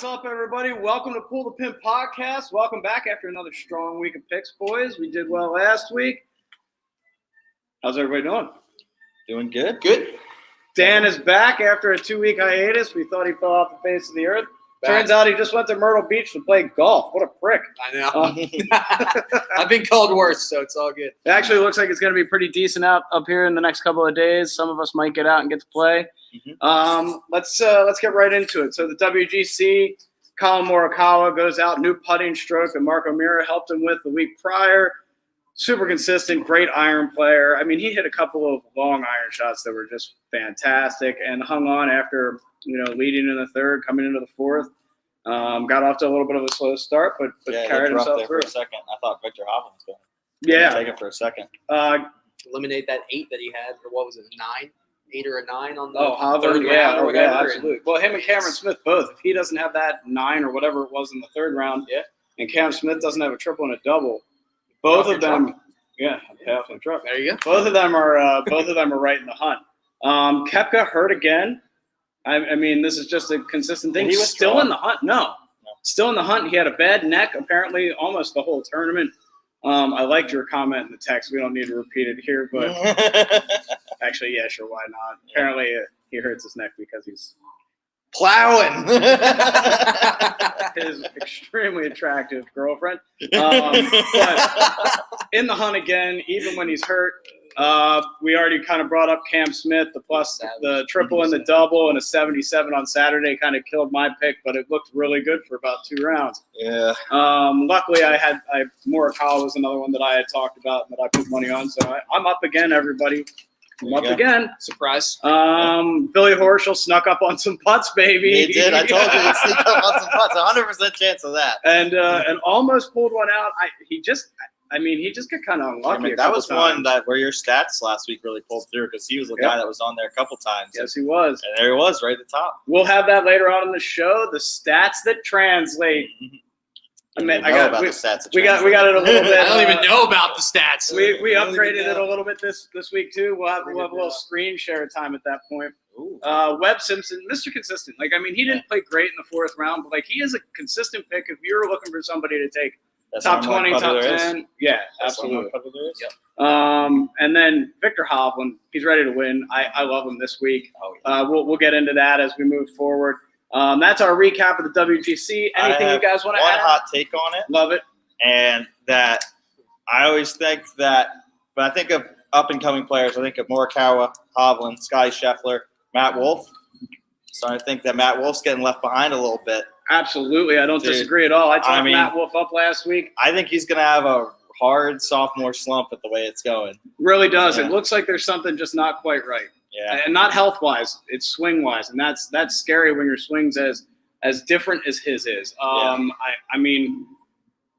What's up, everybody? Welcome to Pull the Pin Podcast. Welcome back after another strong week of picks, boys. We did well last week. How's everybody doing? Doing good. Good. Dan is back after a 2-week hiatus. We thought he fell off the face of the earth. Turns out he just went to Myrtle Beach to play golf. What a prick. I know. I've been called worse, so it's all good. It actually looks like it's going to be pretty decent out up here in the next couple of days. Some of us might get out and get to play. Let's get right into it. So the WGC, Colin Morikawa goes out, new putting stroke that Marco Mira helped him with the week prior. Super consistent, great iron player. I mean, he hit a couple of long iron shots that were just fantastic and hung on after, leading in the third, coming into the fourth. Got off to a little bit of a slow start, but carried himself there through. For a second. I thought Victor Hovland was going to take it for a second. Eliminate that 8 that he had, or what was it, 9? 8 or a 9 on the Hovland, third round or whatever. Absolutely. Well, him and Cameron Smith both. If he doesn't have that 9 or whatever it was in the third round, and Cam Smith doesn't have a triple and a double, both of them, half in the truck. There you go. Both of them are right in the hunt. Koepka hurt again. I mean, this is just a consistent thing. He was still strong. in the hunt. No, still in the hunt. He had a bad neck apparently almost the whole tournament. I liked your comment in the text. We don't need to repeat it here, but actually, yeah, sure, why not? Apparently, he hurts his neck because he's Plowing. his extremely attractive girlfriend. But in the hunt again, even when he's hurt. We already kind of brought up Cam Smith, the triple and the double and a 77 on Saturday kind of killed my pick, but it looked really good for about 2 rounds. Yeah. Luckily, Morikawa was another one that I had talked about and that I put money on, so I'm up again, everybody. I'm up again. Surprise. Billy Horschel snuck up on some putts, baby. He did. I told you he'd sneak up on some putts. 100% chance of that. And almost pulled one out. He just got kind of unlucky. I mean, that was one where your stats last week really pulled through because he was the guy that was on there a couple times. Yes, he was. And there he was, right at the top. We'll have that later on in the show. The stats that translate. I got it a little bit. I don't even know about the stats. We upgraded it a little bit this week too. We'll have a little screen share time at that point. Webb Simpson, Mr. Consistent. He didn't play great in the fourth round, but he is a consistent pick if you're looking for somebody to take. Top 20, top 10. Yeah, absolutely. Yep. And then Victor Hovland, he's ready to win. I love him this week. We'll get into that as we move forward. That's our recap of the WGC. Anything you guys want to add? One hot take on it. Love it. And that I always think that, but I think of up-and-coming players. I think of Morikawa, Hovland, Scotty Scheffler, Matt Wolff. So I think that Matt Wolff's getting left behind a little bit. Absolutely. I don't disagree at all. I talked Matt Wolff up last week. I think he's going to have a hard sophomore slump at the way it's going. Really does. Yeah. It looks like there's something just not quite right. Yeah. And not health-wise. It's swing-wise. And that's scary when your swing's as different as his is.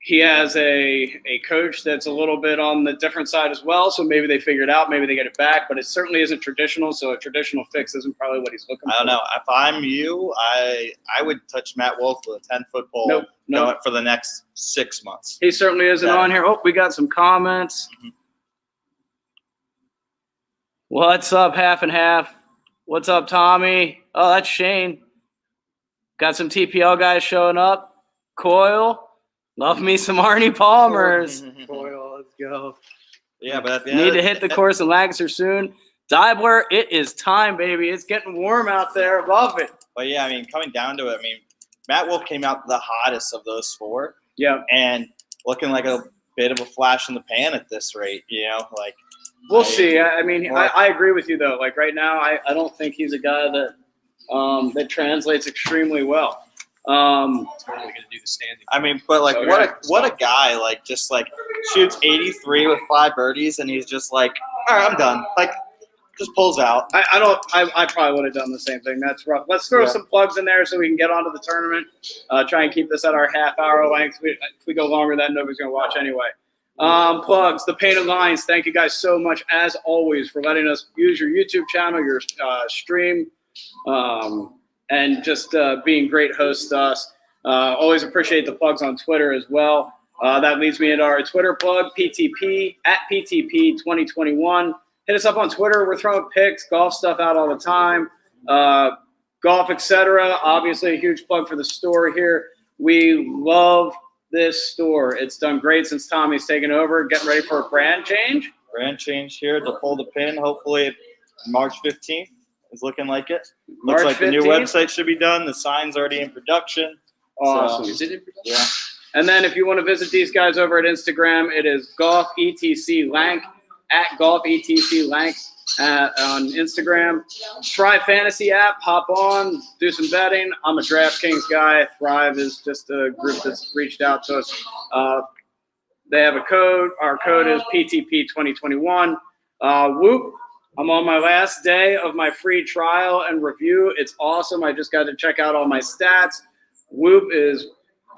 He has a coach that's a little bit on the different side as well, so maybe they figure it out, maybe they get it back, but it certainly isn't traditional, so a traditional fix isn't probably what he's looking for. I don't know. If I'm you, I would touch Matt Wolff with a 10-foot pole going for the next 6 months. He certainly isn't on here. Oh, we got some comments. Mm-hmm. What's up, Half and Half? What's up, Tommy? Oh, that's Shane. Got some TPL guys showing up. Coyle. Love me some Arnie Palmers. Coyle, let's go. Yeah, but at the need to hit the course in Lancaster soon. Dibler, it is time, baby. It's getting warm out there. Love it. But yeah, coming down to it, Matt Wolff came out the hottest of those 4. Yeah. And looking like a bit of a flash in the pan at this rate, We'll see. I agree with you though. Right now, I don't think he's a guy that translates extremely well. It's probably going to do the standing. But what a guy! Shoots 83 with 5 birdies, and he's just like, all right, I'm done. Just pulls out. I probably would have done the same thing. That's rough. Let's throw some plugs in there so we can get onto the tournament. Try and keep this at our half-hour length. If we go longer, then nobody's going to watch anyway. Plugs, the Painted Lines. Thank you guys so much, as always, for letting us use your YouTube channel, your stream, and just being great hosts to us. Always appreciate the plugs on Twitter as well. That leads me into our Twitter plug, PTP, @PTP2021. Hit us up on Twitter. We're throwing picks, golf stuff out all the time. golf, etc. Obviously, a huge plug for the store here. We love this store. It's done great since Tommy's taken over. Getting ready for a brand change. Brand change here to pull the pin. Hopefully, March 15th is looking like it. March Looks like the new 15th? website should be done. The sign's already in production. Awesome. Is it in production? Yeah. And then if you want to visit these guys over at Instagram, it is Golf ETC Lank at Golf ETC Lank on Instagram. Try Fantasy app, hop on, do some betting. I'm a DraftKings guy. Thrive is just a group that's reached out to us. They have a code. Our code is PTP 2021. Whoop. I'm on my last day of my free trial and review. It's awesome. I just got to check out all my stats. Whoop is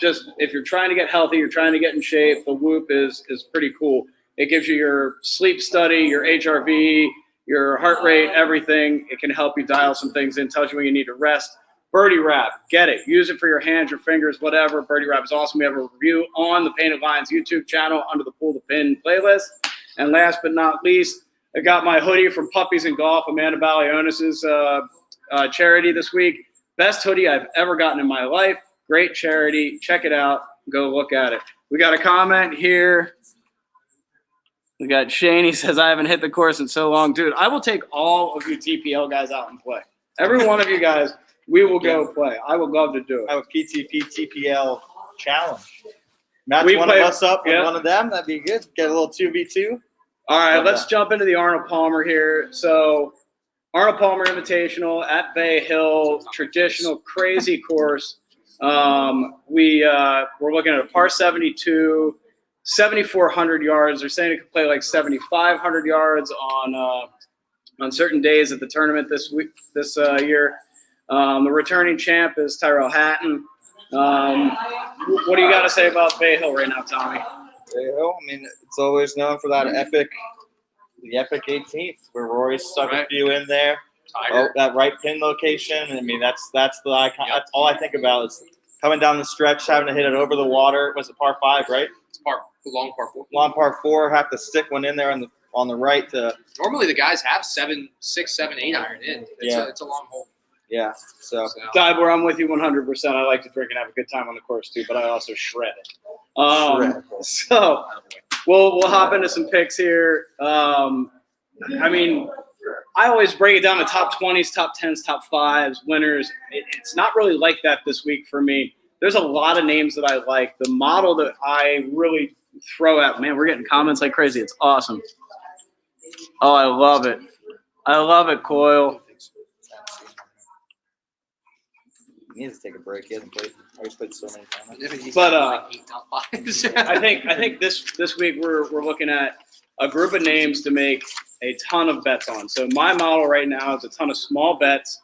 just, if you're trying to get healthy, you're trying to get in shape, the Whoop is pretty cool. It gives you your sleep study, your HRV, your heart rate, everything. It can help you dial some things in, tells you when you need to rest. Birdie Wrap, get it. Use it for your hands, your fingers, whatever. Birdie Wrap is awesome. We have a review on the Painted Lines YouTube channel under the Pull the Pin playlist. And last but not least, I got my hoodie from Puppies and Golf, Amanda Balionis's charity this week. Best hoodie I've ever gotten in my life. Great charity. Check it out. Go look at it. We got a comment here. We got Shane. He says, I haven't hit the course in so long. Dude, I will take all of you TPL guys out and play. Every one of you guys, we will go play. I would love to do it. Have a PTP TPL challenge. Match We one play- of us up with yeah. one of them. That'd be good. Get a little 2v2. All right, Love let's that. jump into the Arnold Palmer here. So, Arnold Palmer Invitational at Bay Hill, traditional, crazy course. We're looking at a par 72, 7,400 yards. They're saying it could play like 7,500 yards on certain days at the tournament this year. The returning champ is Tyrell Hatton. What do you got to say about Bay Hill right now, Tommy? I mean, it's always known for the epic 18th, where Rory stuck a few in there. Tiger. Oh, that right pin location. I mean, that's the icon. That's all I think about is coming down the stretch, having to hit it over the water. Was it par 5, right? It's long par 4. Long par 4. Have to stick one in there on the right to. Normally the guys have 7, 6, 7, 8 iron in. It's a long hole. Yeah. So. Dibler, I'm with you 100%. I like to drink and have a good time on the course too, but I also shred it. So we'll hop into some picks here. I mean, I always break it down to top 20s, top 10s, top 5s, winners. It's not really like that this week for me. There's a lot of names that I like. The model that I really throw out, man, we're getting comments like crazy. It's awesome. Oh, I love it. I love it, Coyle. He needs to take a break. He hasn't played. I always played so many times. But like 8 top 5s. I think this week we're looking at a group of names to make a ton of bets on. So my model right now is a ton of small bets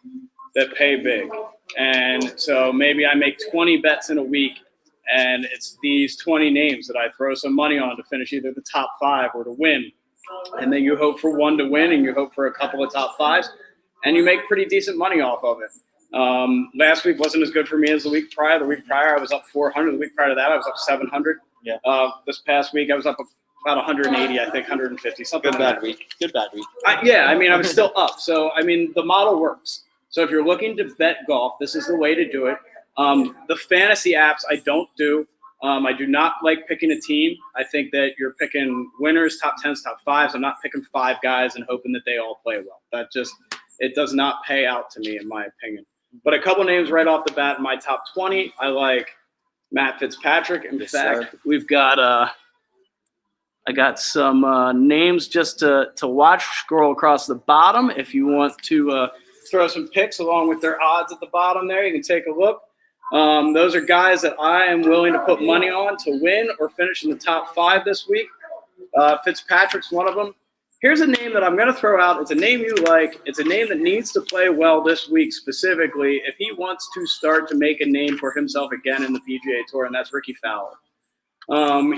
that pay big. And so maybe I make 20 bets in a week, and it's these 20 names that I throw some money on to finish either the top 5 or to win. And then you hope for one to win, and you hope for a couple of top 5s, and you make pretty decent money off of it. Last week wasn't as good for me as the week prior. The week prior, I was up 400. The week prior to that, I was up 700. Yeah. This past week, I was up about 180, I think, 150, something Good like bad week. Good bad week. I mean, I was still up. So, I mean, the model works. So if you're looking to bet golf, this is the way to do it. The fantasy apps, I don't do. I do not like picking a team. I think that you're picking winners, top 10s, top 5s. I'm not picking 5 guys and hoping that they all play well. It does not pay out to me, in my opinion. But a couple names right off the bat in my top 20. I like Matt Fitzpatrick. In fact, we've got I got some names just to watch. Scroll across the bottom if you want to throw some picks along with their odds at the bottom there. You can take a look. Those are guys that I am willing to put money on to win or finish in the top 5 this week. Fitzpatrick's one of them. Here's a name that I'm going to throw out. It's a name you like. It's a name that needs to play well this week specifically if he wants to start to make a name for himself again in the PGA Tour, and that's Ricky Fowler.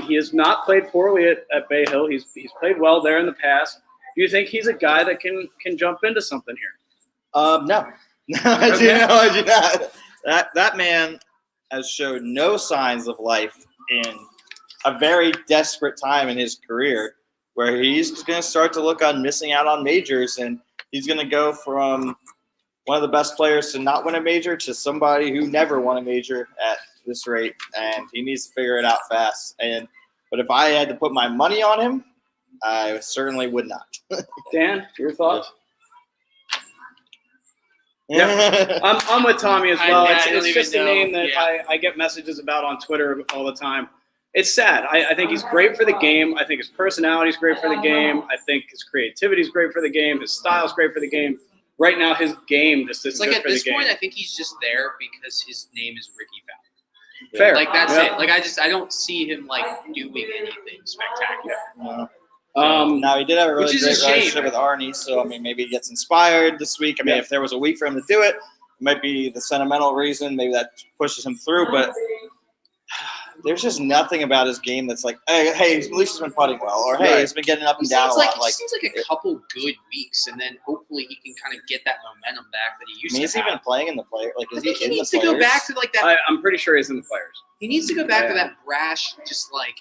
He has not played poorly at Bay Hill. He's played well there in the past. Do you think he's a guy that can jump into something here? No. I do not. That man has showed no signs of life in a very desperate time in his career, where he's going to start to look on missing out on majors, and he's going to go from one of the best players to not win a major to somebody who never won a major at this rate, and he needs to figure it out fast. But if I had to put my money on him, I certainly would not. Dan, your thoughts? Yeah, I'm with Tommy as well. It's just a name that I get messages about on Twitter all the time. It's sad. I think he's great for the game. I think his personality is great for the game. I think his creativity is great for the game. His style is great for the game. Right now, his game just isn't good for the game. At this point, I think he's just there because his name is Ricky Fowler. Fair. Like, that's it. Like, I don't see him, like, doing anything spectacular. Now, he did have a really Which is great a shame. relationship with Arnie, so, I mean, maybe he gets inspired this week. I mean, if there was a week for him to do it, it might be the sentimental reason. Maybe that pushes him through, but there's just nothing about his game that's like, hey, at least he's been putting well, or hey, he's been getting up and down a lot. It seems like a couple good weeks, and then hopefully he can kind of get that momentum back that he used to have. He's even playing in the player. Like, is he he in needs the to players? go back to like that. I'm pretty sure he's in the players. He needs to go back to that brash, just like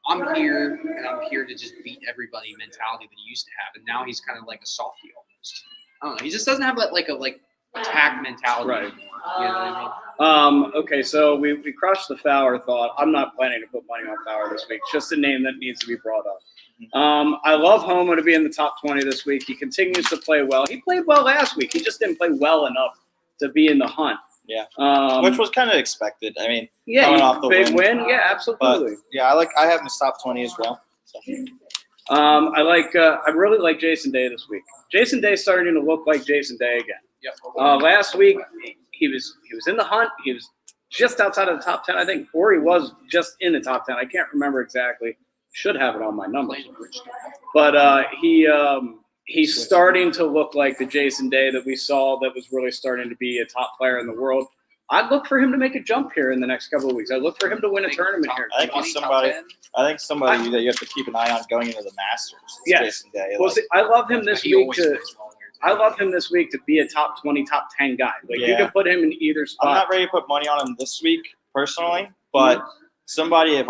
I'm here and I'm here to just beat everybody mentality that he used to have, and now he's kind of like a softie almost. I don't know. He just doesn't have that attack mentality anymore. You know what I mean? Okay, so we crushed the Fowler thought. I'm not planning to put money on Fowler this week. It's just a name that needs to be brought up. I love Homer to be in the top 20 this week. He continues to play well. He played well last week. He just didn't play well enough to be in the hunt. Yeah, which was kind of expected. I mean, coming off the big win. Yeah, absolutely. But, yeah, I have him as top 20 as well. So. I really like Jason Day this week. Jason Day starting to look like Jason Day again. Yep. Last week he was in the hunt. He was just outside of the top 10, I think, or he was just in the top 10. I can't remember exactly. Should have it on my numbers. But he's starting to look like the Jason Day that we saw that was really starting to be a top player in the world. I'd look for him to make a jump here in the next couple of weeks. I'd look for him to win a tournament here. I think he's somebody that you have to keep an eye on going into the Masters. Jason Day. Well, see, I love him this week to be a top 20, top 10 guy. You can put him in either spot. I'm not ready to put money on him this week personally, but somebody if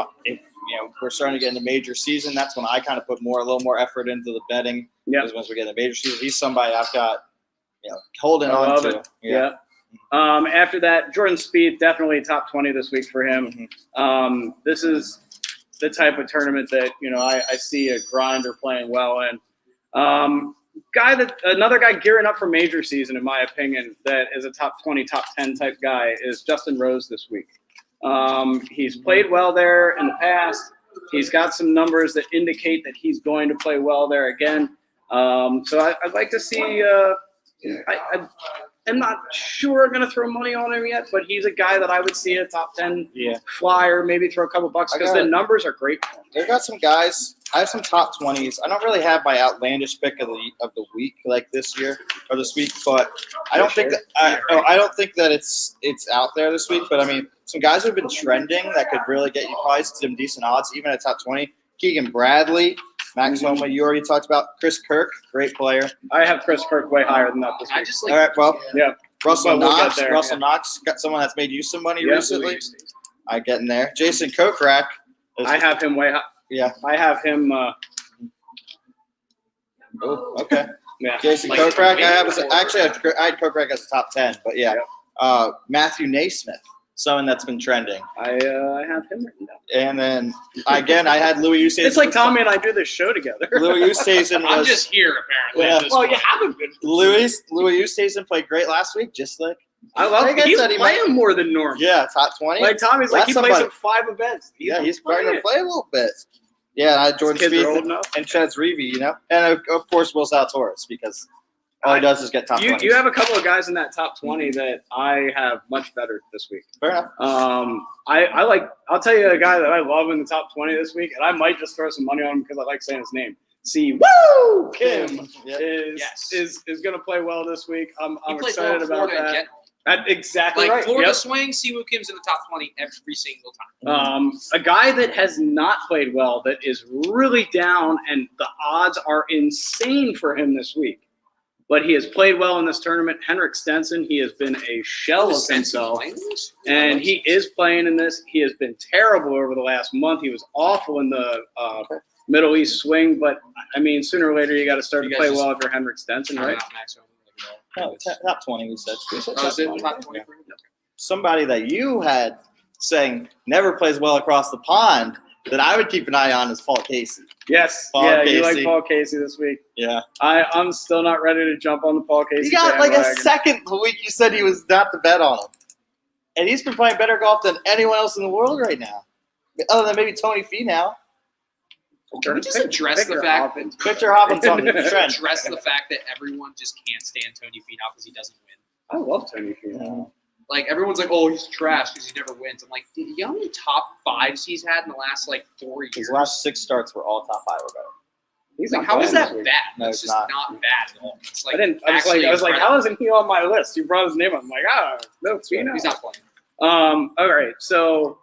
we're starting to get into major season, that's when I kind of put a little more effort into the betting. Because once we get into major season, he's somebody I've got holding on to. Yeah. After that, Jordan Spieth, definitely top 20 this week for him. This is the type of tournament that I see a grinder playing well in. Another guy gearing up for major season, in my opinion, that is a top 20, top 10 type guy is Justin Rose this week. He's played well there in the past. He's got some numbers that indicate that he's going to play well there again. So I'd like to see. I'm not sure I'm going to throw money on him yet, but he's a guy that I would see a top 10 flyer, maybe throw a couple bucks because the numbers are great for him. They've got some guys. I have some top 20s. I don't really have my outlandish pick of the week like this year or this week, but I don't think that it's out there this week. But I mean, some guys who've been trending that could really get you probably some decent odds, even at top 20. Keegan Bradley, Max Homa, you already talked about. Chris Kirk, great player. I have Chris Kirk way higher than that this week. All right, well, Russell Knox. There, Russell Knox got someone that's made you some money recently. I get in there. Jason Kokrak. I have him way high. Yeah. I have him. Okay. Yeah. Jason Kokrak. I had Kokrak as a top 10, but yeah. Matthew Naismith, someone that's been trending. I have him written down. And then again, I had Louis Oosthuizen. It's like Tommy and I do this show together. Louis Oosthuizen I'm just here apparently. Well, you haven't been. Louis Oosthuizen played great last week, just like. I love it. He's playing more than normal. Yeah, top 20. Like Tommy's he plays in 5 events. He's starting to play a little bit. Yeah, I had Jordan Spieth and Chaz Reavie, and of course Will Zalatoris because all he does is get top 20. You have a couple of guys in that top 20 that I have much better this week. Fair enough. I'll tell you a guy that I love in the top 20 this week, and I might just throw some money on him because I like saying his name. Kim is going to play well this week. I'm excited about that. Exactly right. Florida swing, Siwoo Kim's in the top 20 every single time. A guy that has not played well, that is really down, and the odds are insane for him this week. But he has played well in this tournament. Henrik Stenson, he has been a shell of himself. And he is playing in this. He has been terrible over the last month. He was awful in the Middle East swing. But, I mean, sooner or later you got to start to play well if you're Henrik Stenson, right? No, top 20. We said. Oh, is it top 20? Yeah. Somebody that you had saying never plays well across the pond that I would keep an eye on is Paul Casey. Yes. Paul You Casey. like Paul Casey this week. Yeah. I'm still not ready to jump on the Paul Casey. He got like a bandwagon. second the week you said he was not to bet on him. And he's been playing better golf than anyone else in the world right now. Other than maybe Tony Finau. Can we just address the fact Victor Hovland's on the trend. address the fact that everyone just can't stand Tony Finau because he doesn't win? I love Tony Finau. Like, everyone's like, oh, he's trash because he never wins. I'm like, you know how many top fives he's had in the last, 4 years? His last 6 starts were all top 5 or better. He's Like, how is that bad? No, it's it's just not. not bad at all. It's like, I was like, how isn't he on my list? You brought his name up. I'm like, no, Finau. he's not playing. All right. So,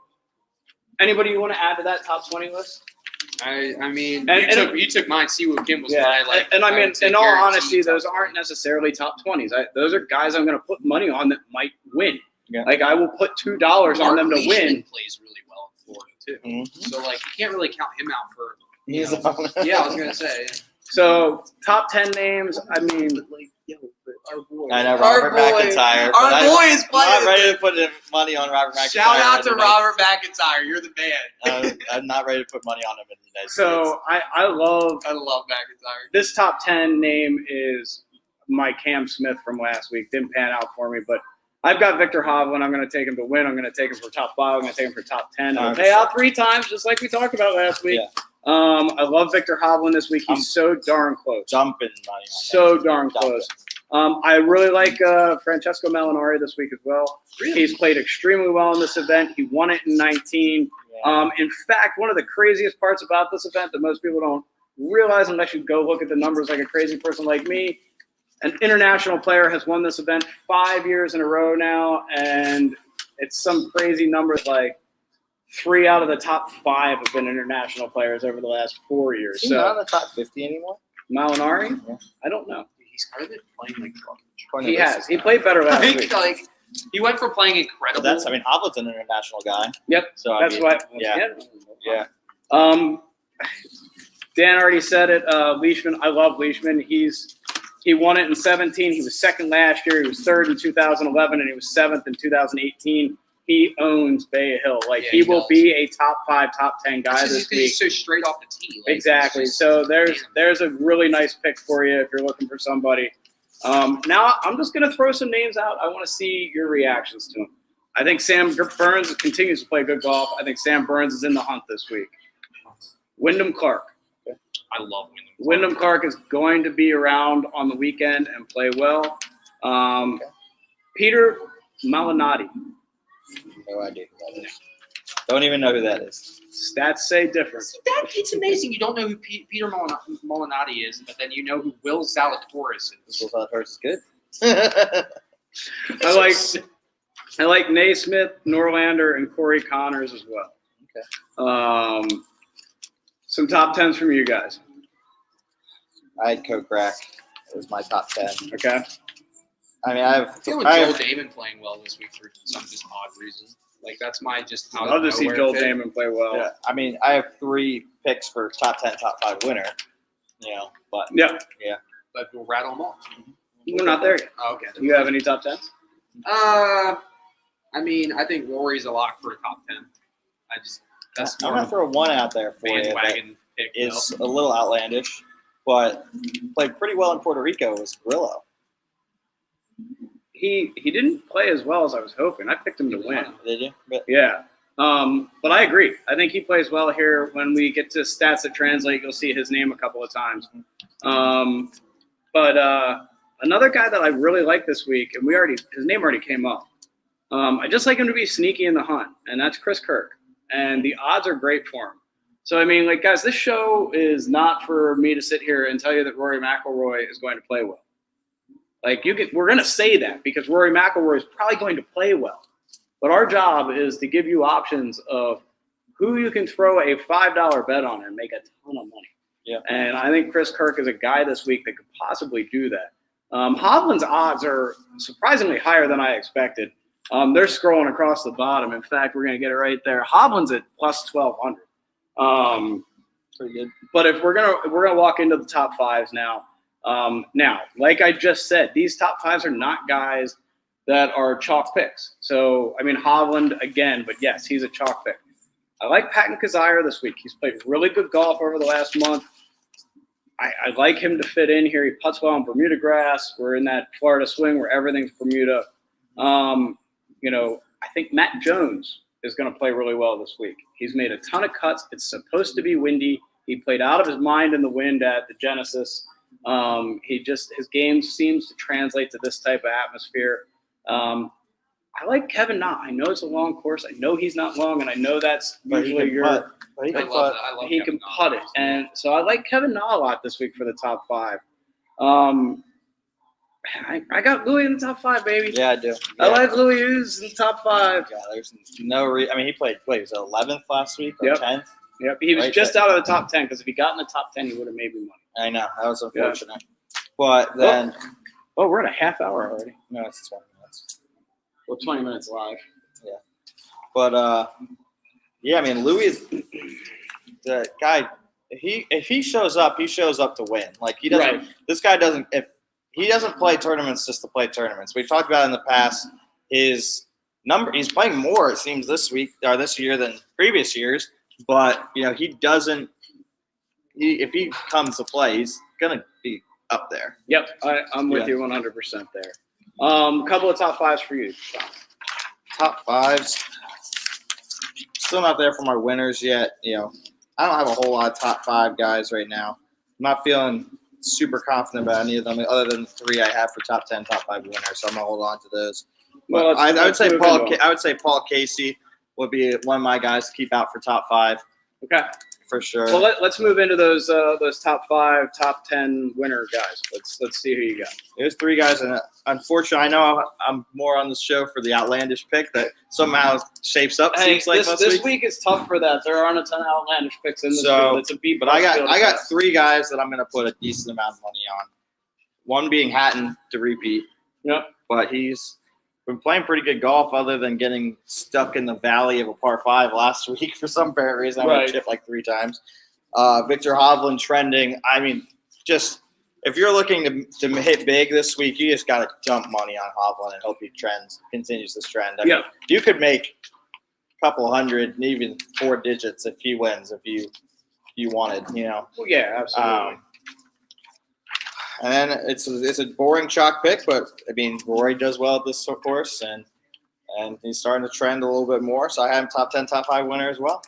anybody you want to add to that top 20 list? I mean, And- you took mine. Siwoo Kim was my and I mean, would say in all guaranteed honesty, top those 20. aren't necessarily top 20s. Those are guys I'm going to put money on that might win. Yeah. Like I will put $2 on them to Leishman win. plays really well in Florida too. Mm-hmm. So you can't really count him out for. He's know, on. Yeah, I was gonna say. So top 10 names. I mean, I know Our Robert boy- McIntyre. Our but boy is I'm playing. not ready to put money on Robert McIntyre. Shout out to in the United- Robert McIntyre. You're the man. I'm not ready to put money on him in the United States. so I love I love McIntyre. this top 10 name is my Cam Smith from last week. Didn't pan out for me, but I've got Victor Hovland. I'm going to take him to win. I'm going to take him for top 5. I'm going to take him for top 10. It'll pay out 3 times, just like we talked about last week. Yeah. I love Victor Hovland this week. He's so darn close. Jumping money on So him. darn close. I really like Francesco Molinari this week as well. Really? He's played extremely well in this event. He won it in 19. Yeah. In fact, one of the craziest parts about this event that most people don't realize unless you go look at the numbers like a crazy person like me, an international player has won this event 5 years in a row now, and it's some crazy numbers like 3 out of the top 5 have been international players over the last 4 years. Is he not So in the top 50 anymore? Molinari? Yeah. I don't know. He's kind of been playing like garbage. He has. He played better last week. Like he went from playing incredible. Hovland's an international guy. Yep. So That's why. Yeah. Dan already said it. Leishman. I love Leishman. He won it in 17. He was second last year. He was third in 2011, and he was 7th in 2018. He owns Bay Hill. Like Yeah, he he will does. be a top 5, top 10 guy It's this just because week. he's so straight off the tee. Like, Exactly. it's just- So there's a really nice pick for you if you're looking for somebody. Now I'm just going to throw some names out. I want to see your reactions to them. I think Sam Burns continues to play good golf. I think Sam Burns is in the hunt this week. Wyndham Clark. I love Wyndham. Wyndham Clark is going to be around on the weekend and play well. Peter Malnati. No idea who that is. Don't even know who that is. Stats say different. It's amazing. You don't know who Peter Molinari is, but then you know who Will Zalatoris This is. was first is good. I like Naismith, Norlander, and Corey Connors as well. Okay. Some top 10s from you guys. I had Kokrak. It was my top 10. Okay. I mean, I feel with have Joel Damon playing well this week for some just odd reason. Like that's my just out I'll of just see nowhere Joel pick. Damon play well. yeah, I mean, I have 3 picks for top 10, top 5 winner. You know, but Yeah. But we'll rattle them off. We're not there yet. Oh, okay. You have any top 10s? I mean, I think Rory's a lock for a top 10. That's I'm more gonna of throw one out there a for you that bandwagon pick. is a little outlandish, but played pretty well in Puerto Rico. Was Grillo. He didn't play as well as I was hoping. I picked him to win. Did you? But Yeah. But I agree. I think he plays well here. When we get to stats that translate, you'll see his name a couple of times. But another guy that I really like this week, and his name already came up. I just like him to be sneaky in the hunt, and that's Chris Kirk. And the odds are great for him. So, I mean, like, guys, this show is not for me to sit here and tell you that Rory McIlroy is going to play well. Like, we're going to say that because Rory McIlroy is probably going to play well. But our job is to give you options of who you can throw a $5 bet on and make a ton of money. Yeah. And I think Chris Kirk is a guy this week that could possibly do that. Hovland's odds are surprisingly higher than I expected. They're scrolling across the bottom. In fact, we're going to get it right there. Hovland's at plus 1,200. pretty good. But if we're gonna walk into the top 5s now, Now, like I just said, these top fives are not guys that are chalk picks. So, I mean, Hovland again, but yes, he's a chalk pick. I like Patton Kizzire this week. He's played really good golf over the last month. I like him to fit in here. He putts well on Bermuda grass. We're in that Florida swing where everything's Bermuda. I think Matt Jones is going to play really well this week. He's made a ton of cuts. It's supposed to be windy. He played out of his mind in the wind at the Genesis. His game seems to translate to this type of atmosphere. I like Kevin Na. I know it's a long course. I know he's not long, and I know that's usually your. He can love putt. He can putt it, and so I like Kevin Na a lot this week for the top five. I got Louis in the top five, baby. Yeah, I do. Yeah. I like Louis Hughes in the top five. Yeah, there's no I mean, he played. Wait, was it 11th last week or Yep. 10th? Yep, he was Right just there. out of the top 10 because if he got in the top 10, he would have made me money. I know that was unfortunate. But then, We're at a half hour already. no, it's 20 minutes. Well, 20 minutes live. But yeah, I mean, Louis is the guy. If he shows up, he shows up to win. Like he doesn't. Right. This guy doesn't. If he doesn't play tournaments just to play tournaments, we've talked about in the past. His number. He's playing more. It seems this year than previous years. But he doesn't. If he comes to play, he's gonna be up there. Yep, I'm with you 100% there. A couple of top fives for you, Sean. Top fives. Still not there for my winners yet. I don't have a whole lot of top five guys right now. I'm not feeling super confident about any of them, other than the three I have for top 10, top five winners. So I'm gonna hold on to those. Well, But I would say move Paul. into I would say Paul Casey would be one of my guys to keep out for top five Okay. for sure. Well, let's move into those top five, top 10 winner guys. Let's see who you got. There's three guys, and unfortunately, I know I'm more on the show for the outlandish pick that somehow shapes up. Hey, Seems like most this weeks. week is tough for that. There aren't a ton of outlandish picks in this So, field. It's a beat. But I got three guys that I'm going to put a decent amount of money on. One being Hatton to repeat. Yep. But he's been playing pretty good golf other than getting stuck in the valley of a par five last week for some apparent reason. I Right. went chip like 3 times. Victor Hovland trending. I mean, just if you're looking to hit big this week, you just got to dump money on Hovland and hope he continues this trend. I mean, you could make a couple hundred, even 4 digits if he wins, if you wanted, Well, yeah, absolutely. And then it's a boring chalk pick, but I mean Rory does well at this course, and he's starting to trend a little bit more. So I have him top 10, top 5 winner as well.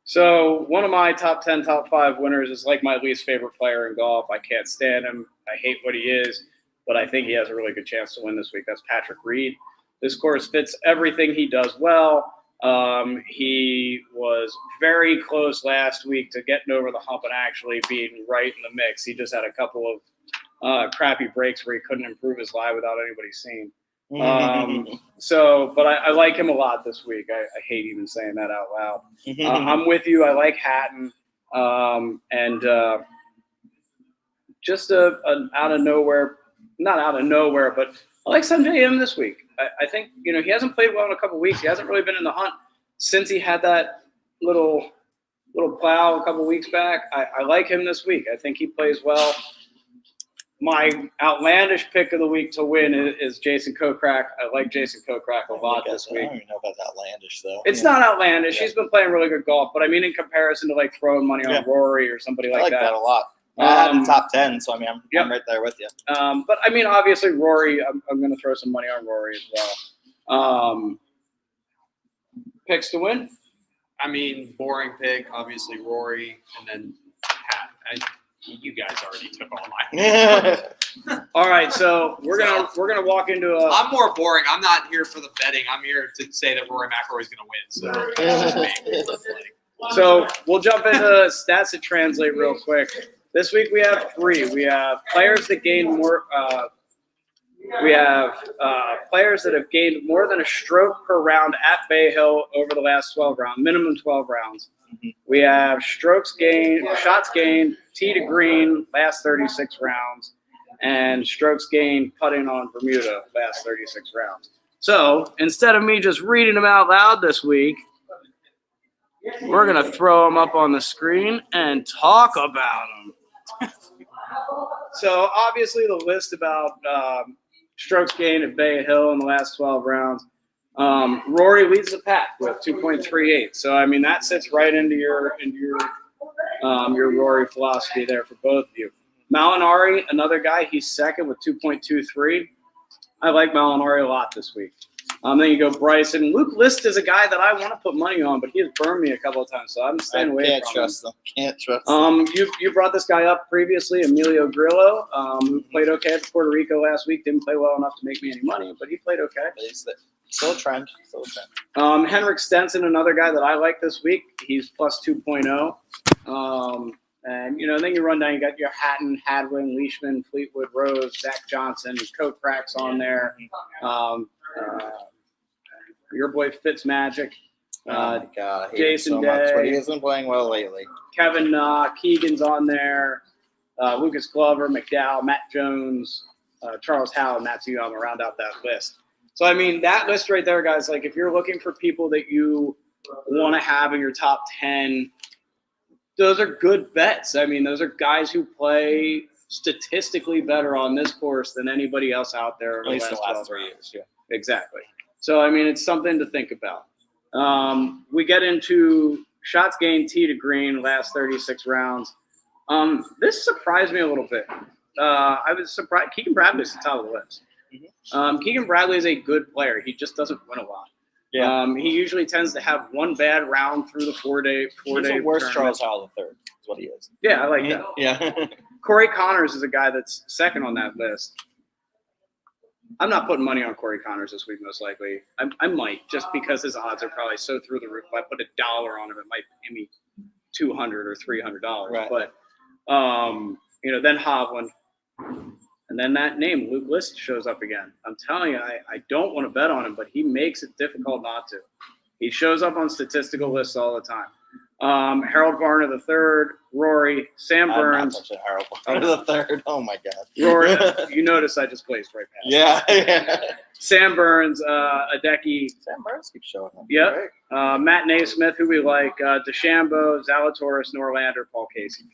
So one of my top 10, top 5 winners is like my least favorite player in golf. I can't stand him. I hate what he is, but I think he has a really good chance to win this week. That's Patrick Reed. This course fits everything he does well. He was very close last week to getting over the hump and actually being right in the mix. He just had a couple of crappy breaks where he couldn't improve his lie without anybody seeing. But I like him a lot this week. I hate even saying that out loud. I'm with you. I like Hatton. Just out of nowhere, not out of nowhere, but I like Sanjay M this week. I think, he hasn't played well in a couple of weeks. He hasn't really been in the hunt since he had that little plow a couple of weeks back. I like him this week. I think he plays well. My outlandish pick of the week to win is Jason Kokrak. I like Jason Kokrak a lot this I week. don't even know about outlandish though. It's not outlandish. Yeah. He's been playing really good golf, but I mean in comparison to like throwing money on Rory or somebody I like that. that a lot. I had the top 10, so I mean I'm right there with you. But I mean obviously Rory, I'm going to throw some money on Rory as well. Picks to win? I mean, boring pick, obviously Rory, and then Pat. You guys already took all mine. All right, so we're gonna walk into a. I'm more boring. I'm not here for the betting. I'm here to say that Rory McIlroy is going to win. So we'll jump into stats that translate real quick. This week we have 3. We have players that gained more. We have players that have gained more than a stroke per round at Bay Hill over the last 12 rounds, minimum 12 rounds. We have shots gained, tee to green, last 36 rounds, and strokes gained putting on Bermuda, last 36 rounds. So instead of me just reading them out loud this week, we're going to throw them up on the screen and talk about them. So obviously the list about strokes gained at Bay Hill in the last 12 rounds. Rory leads the pack with 2.38. So I mean that sits right into your Rory philosophy there for both of you. Molinari, another guy, he's second with 2.23. I like Molinari a lot this week. Then you go Bryson. Luke List is a guy that I want to put money on, but he has burned me a couple of times, so I'm staying away from him. Can't trust them. You brought this guy up previously, Emilio Grillo, who played okay for Puerto Rico last week. Didn't play well enough to make me any money, but he played okay. Still a trend. Still a trend. Henrik Stenson, another guy that I like this week. He's plus 2.0. And, then you run down, you got your Hatton, Hadwin, Leishman, Fleetwood, Rose, Zach Johnson, Kokrak's on there. Your boy Fitzmagic. Oh my God, I hate Jason him so much, but Day. he hasn't playing well lately. Kevin Keegan's on there. Lucas Glover, McDowell, Matt Jones, Charles Howe, and Matsuyama round out that list. So, I mean, that list right there, guys, like if you're looking for people that you want to have in your top 10, those are good bets. I mean, those are guys who play statistically better on this course than anybody else out there. At least the last 3 years, yeah. Exactly. So, I mean, it's something to think about. We get into shots gained tee to green, last 36 rounds. This surprised me a little bit. I was surprised. Keegan Bradley's at the top of the list. Keegan Bradley is a good player. He just doesn't win a lot. Yeah. He usually tends to have one bad round through the four-day He's the worst Charles Howell III, is what he is. Yeah, I like that. Yeah. Corey Connors is a guy that's second on that list. I'm not putting money on Corey Connors this week, most likely. I might, just because his odds are probably so through the roof. If I put $1 on him, it might give me $200 or $300. Right. But, then Hovland. And then that name, Luke List, shows up again. I'm telling you, I don't want to bet on him, but he makes it difficult not to. He shows up on statistical lists all the time. Harold Varner III, Rory, Sam Burns. I'm not Harold Varner III. Oh my God. Rory, you notice I just placed right past. Yeah. Sam Burns, Adeki. Sam Burns keeps showing up. Yep. Right. Matt Naismith, who we like. DeChambeau, Zalatoris, Norlander, Paul Casey.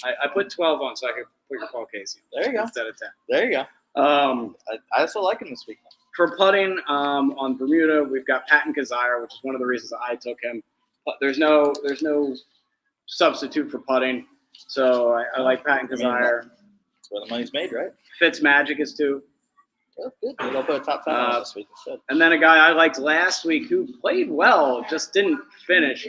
I put 12 on so I could put your Paul Casey There you go. instead of 10. There you go. I also like him this week. For putting on Bermuda, we've got Patton Kazire, which is one of the reasons I took him. There's no substitute for putting, so I like Patton Kazire. That's where the money's made, right? Fitzmagic is too. That's good. Maybe I'll put a top 10 on this week instead. And then a guy I liked last week who played well, just didn't finish.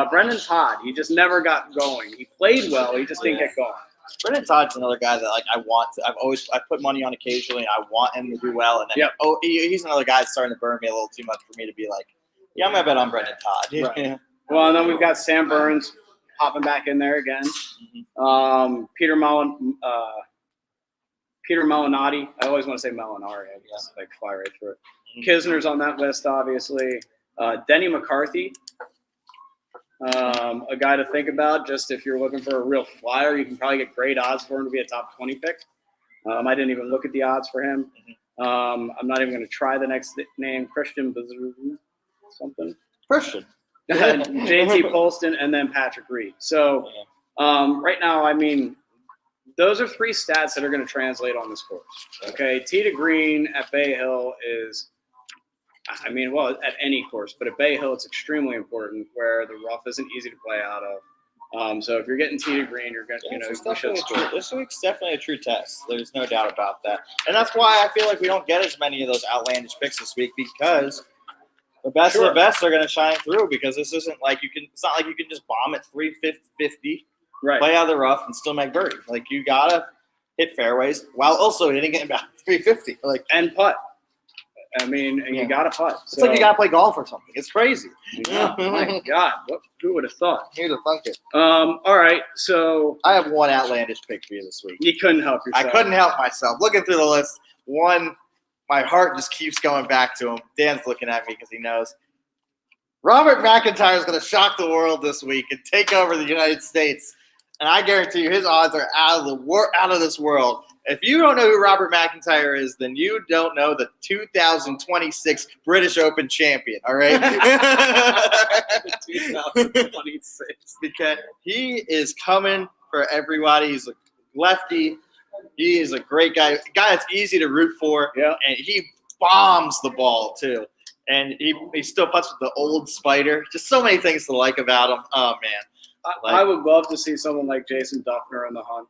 Brendan Todd. He just never got going. He played well, he just didn't get going. Brendan Todd's another guy that I put money on occasionally. And I want him to do well, and then he's another guy that's starting to burn me a little too much for me to be like, yeah, I'm gonna bet on Brendan Todd. Right. Well, and then we've got Sam Burns popping back in there again. Mm-hmm. Peter Molinari. I always want to say Molinari. I just fly right through it. Mm-hmm. Kisner's on that list, obviously. Denny McCarthy, a guy to think about. Just if you're looking for a real flyer, you can probably get great odds for him to be a top 20 pick. I didn't even look at the odds for him. Mm-hmm. I'm not even going to try the next name, Christian something. Christian. JT Polston, and then Patrick Reed. So right now, I mean, those are three stats that are going to translate on this course. Okay, tee to green at Bay Hill is, at any course, but at Bay Hill, it's extremely important where the rough isn't easy to play out of. So if you're getting tee to green, you're going to, you should score. This week's definitely a true test. There's no doubt about that. And that's why I feel like we don't get as many of those outlandish picks this week, because the best of the best are going to shine through, because this isn't like it's not like you can just bomb at 350, right, play out of the rough and still make birdie. Like, you got to hit fairways while also hitting it about 350. And putt. I mean, and you got to putt. It's like you got to play golf or something. It's crazy. Oh, my God. Who would have thought? Who'd have thunk it? All right. So I have one outlandish pick for you this week. You couldn't help yourself. I couldn't help myself. Looking through the list, my heart just keeps going back to him. Dan's looking at me because he knows. Robert McIntyre is going to shock the world this week and take over the United States. And I guarantee you his odds are out of this world. If you don't know who Robert McIntyre is, then you don't know the 2026 British Open champion, all right? 2026. Because he is coming for everybody. He's a lefty. He is a great guy. A guy that's easy to root for. Yeah. And he bombs the ball too. And he still puts with the old spider. Just so many things to like about him. Oh man. I would love to see someone like Jason Duffner in the hunt.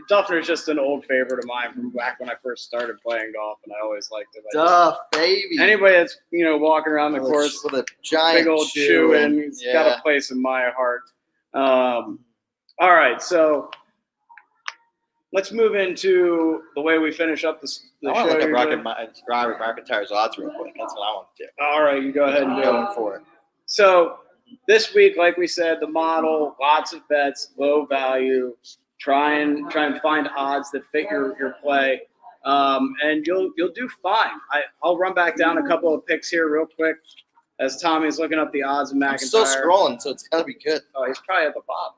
Duffner is just an old favorite of mine from back when I first started playing golf, and I always liked it. Duff, baby. Anybody that's walking around the course with a giant big old shoe, and he's yeah. got a place in my heart. All right, so let's move into the way we finish up the I show. want to look usually. at Robert McIntyre's odds real quick. That's what I want to do. All right, you go ahead and do Going it. for it. So this week, like we said, the model, lots of bets, low value. Try and find odds that fit your play, and you'll do fine. I'll run back down a couple of picks here real quick as Tommy's looking up the odds of McIntyre. I'm still scrolling, so it's gotta be good. Oh, he's probably at the bottom,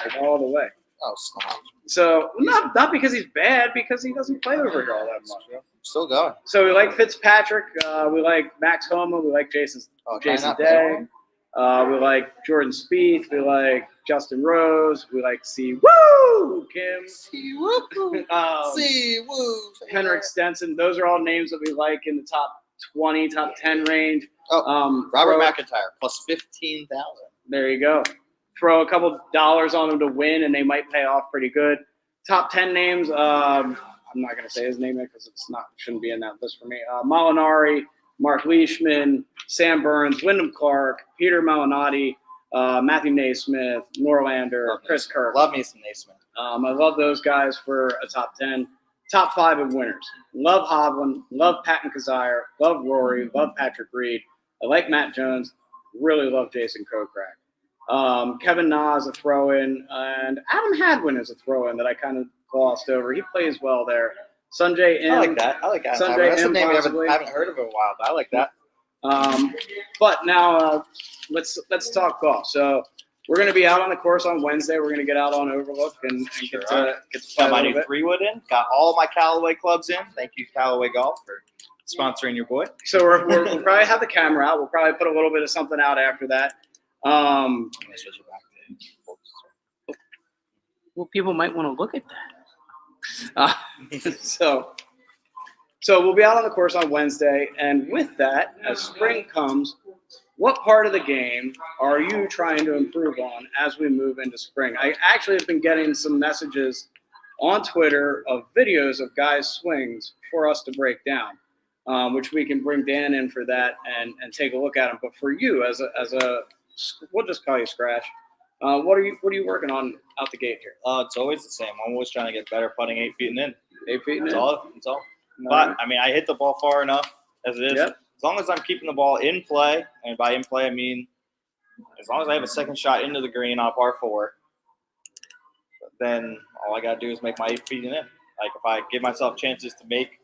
like all the way. Oh, stop. So not because he's bad, because he doesn't play over here all that much. Still going. So we like Fitzpatrick, we like Max Homa, we like Jason Day, we like Jordan Spieth, we like Justin Rose, we like Woo Kim, Woo, Henrik Stenson. Those are all names that we like in the top 20, top 10 range. Robert McIntyre plus 15,000. There you go. Throw a couple dollars on them to win, and they might pay off pretty good. Top 10 names. I'm not going to say his name because shouldn't be in that list for me. Molinari, Mark Leishman, Sam Burns, Wyndham Clark, Peter Malnati, Matthew Naismith, Norlander, Chris Kirk. Love me some Naismith. I love those guys for a top 10. Top 5 of winners. Love Hovland, love Patton Kizzire, love Rory, love Patrick Reed. I like Matt Jones. Really love Jason Kokrak. Kevin Na is a throw-in, and Adam Hadwin is a throw-in that I kind of glossed over. He plays well there. Sanjay M. I like that. I like that. That's a name I haven't heard of in a while, but I like that. But now let's talk golf. So we're going to be out on the course on Wednesday. We're going to get out on Overlook and get to play Got my a new little bit. 3-wood in. Got all my Callaway clubs in. Thank you, Callaway Golf, for sponsoring your boy. So we'll probably have the camera out. We'll probably put a little bit of something out after that. I'm gonna switch it back to Well, people might want to look at that. So we'll be out on the course on Wednesday, and with that, as spring comes, what part of the game are you trying to improve on as we move into spring? I actually have been getting some messages on Twitter of videos of guys' swings for us to break down, which we can bring Dan in for that and take a look at them. But for you, as a we'll just call you Scratch. What are you working on out the gate here? It's always the same. I'm always trying to get better putting 8 feet and in. 8 feet and That's in? all. That's all. But I mean, I hit the ball far enough as it is. Yep. As long as I'm keeping the ball in play, and by in play I mean as long as I have a second shot into the green on par 4, then all I gotta do is make my 8 feet and in. Like if I give myself chances to make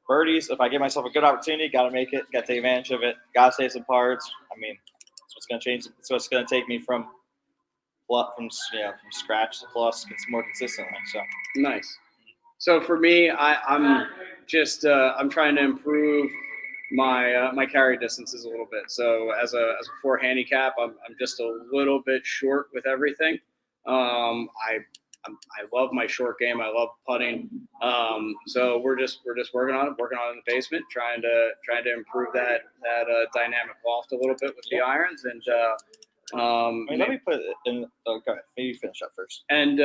birdies, if I give myself a good opportunity, gotta make it, gotta take advantage of it, gotta save some parts. I mean, that's what's gonna change. So it's gonna take me from scratch to plus. It's more consistently. So Nice. So for me, I'm trying to improve my carry distances a little bit. So as a 4 handicap, I'm just a little bit short with everything. I love my short game. I love putting. So we're just working on it in the basement, trying to improve that dynamic loft a little bit with the irons and. let me put it in. Oh, go ahead. Maybe finish up first. And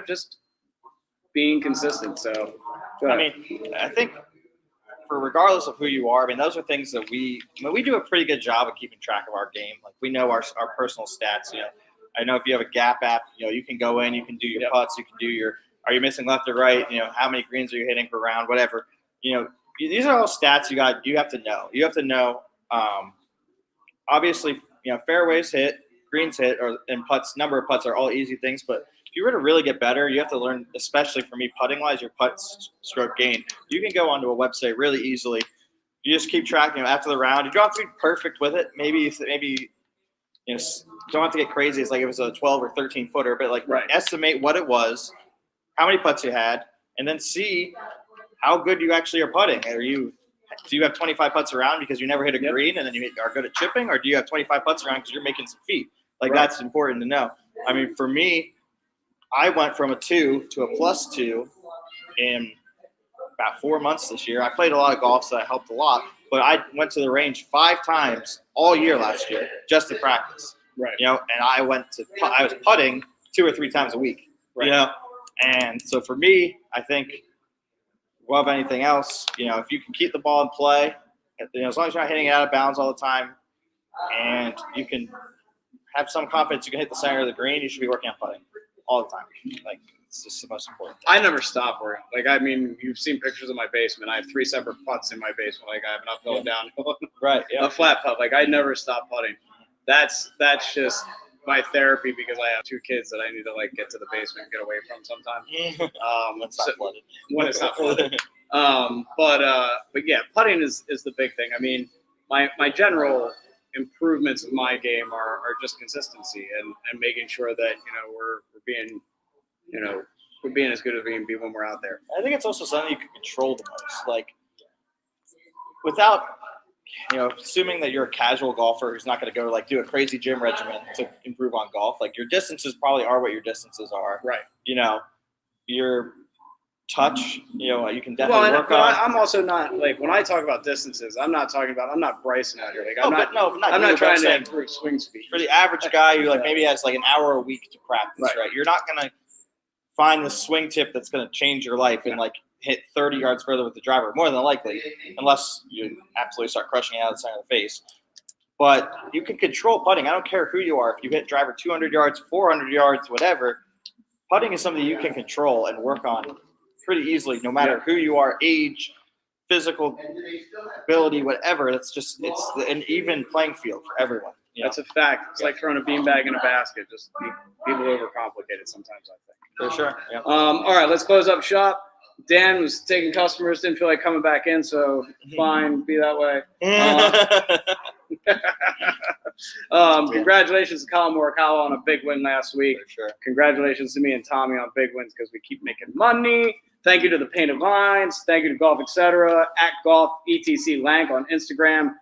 just being consistent. So, I mean, I think for regardless of who you are, I mean, those are things that we do a pretty good job of keeping track of our game. Like we know our personal stats. I know if you have a Gap app, you can go in, you can do your putts, you can do are you missing left or right? How many greens are you hitting per round? Whatever. These are all stats you have to know. You have to know. Obviously, fairways hit, greens hit, and putts. Number of putts are all easy things, but if you were to really get better, you have to learn, especially for me, putting wise, your putt stroke gain. You can go onto a website really easily. You just keep tracking after the round. You don't have to be perfect with it. Maybe don't have to get crazy. It's like if it's a 12 or 13 footer, but estimate what it was, how many putts you had, and then see how good you actually are putting. Do you have 25 putts around because you never hit a green and then you are good at chipping, or do you have 25 putts around because you're making some feet? That's important to know. I mean, for me, I went from a 2 to a +2 in about 4 months this year. I played a lot of golf, so that helped a lot. But I went to the range 5 times all year last year just to practice. Right. You know, and I was putting 2 or 3 times a week. Right. You know, and so for me, I think above anything else, you know, if you can keep the ball in play, you know, as long as you're not hitting it out of bounds all the time, and you can have some confidence you can hit the center of the green, you should be working on putting all the time. Like, it's just the most important thing. I never stop working. Like, I mean, you've seen pictures of my basement. I have 3 separate putts in my basement. Like, I have an uphill and downhill, Right. Yeah. a flat putt. Like, I never stop putting. That's just my therapy because I have 2 kids that I need to like get to the basement and get away from sometimes. That's not flooded. When it's not flooded. But yeah, putting is the big thing. I mean, my general improvements of my game are just consistency and making sure that, you know, we're being, you know, we're being as good as we can be when we're out there. I think it's also something you can control the most. Like, without, you know, assuming that you're a casual golfer who's not going to go like do a crazy gym regimen to improve on golf. Like, your distances probably are what your distances are. Right. You know, your touch, you know, you can definitely work on. I'm also not like, when I talk about distances, I'm not Bryson out here. Like, I'm not trying to saying improve swing speed. for the average guy who like maybe has like an hour a week to practice, right? You're not going to find the swing tip that's going to change your life and like hit 30 yards further with the driver, more than likely, unless you absolutely start crushing it out of the center of the face. But you can control putting. I don't care who you are. If you hit driver 200 yards, 400 yards, whatever, putting is something you can control and work on pretty easily, no matter who you are, age, physical ability, whatever. It's an even playing field for everyone. You know? That's a fact. It's like throwing a beanbag in a basket. Just people overcomplicate it sometimes, I think. For sure. Yeah. All right, let's close up shop. Dan was taking customers, didn't feel like coming back in, so fine, be that way. Congratulations to Colin Morikawa on a big win last week. For sure. Congratulations to me and Tommy on big wins because we keep making money. Thank you to the Painted Lines. Thank you to Golf Etc. at Golf ETC Lank on Instagram.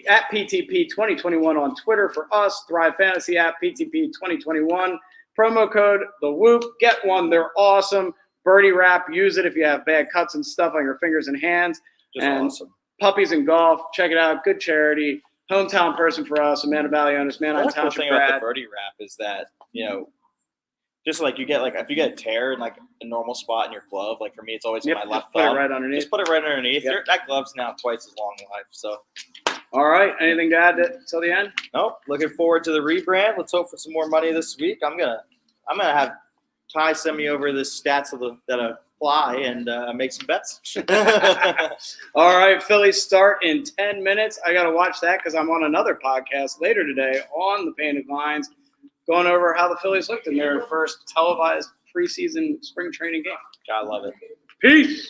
at PTP 2021 on Twitter for us. Thrive Fantasy at PTP 2021. Promo code The Whoop. Get one. They're awesome. Birdie wrap. Use it if you have bad cuts and stuff on your fingers and hands. Just and awesome. Puppies and Golf. Check it out. Good charity. Hometown person for us. Amanda Valley owners. Man on The cool Township thing about the grad. birdie wrap is that, you know, just like you get like if you get a tear in like a normal spot in your glove, like for me it's always in my left Put thumb. it right underneath. Just put it right underneath. Yep. That glove's now twice as long in life. So All right. Anything to add till the end? nope. Looking forward to the rebrand. Let's hope for some more money this week. I'm gonna have Ty send me over the stats that apply and make some bets. All right, Phillies start in 10 minutes. I got to watch that because I'm on another podcast later today on the Painted Lines, going over how the Phillies looked in their first televised preseason spring training game. I love it. Peace.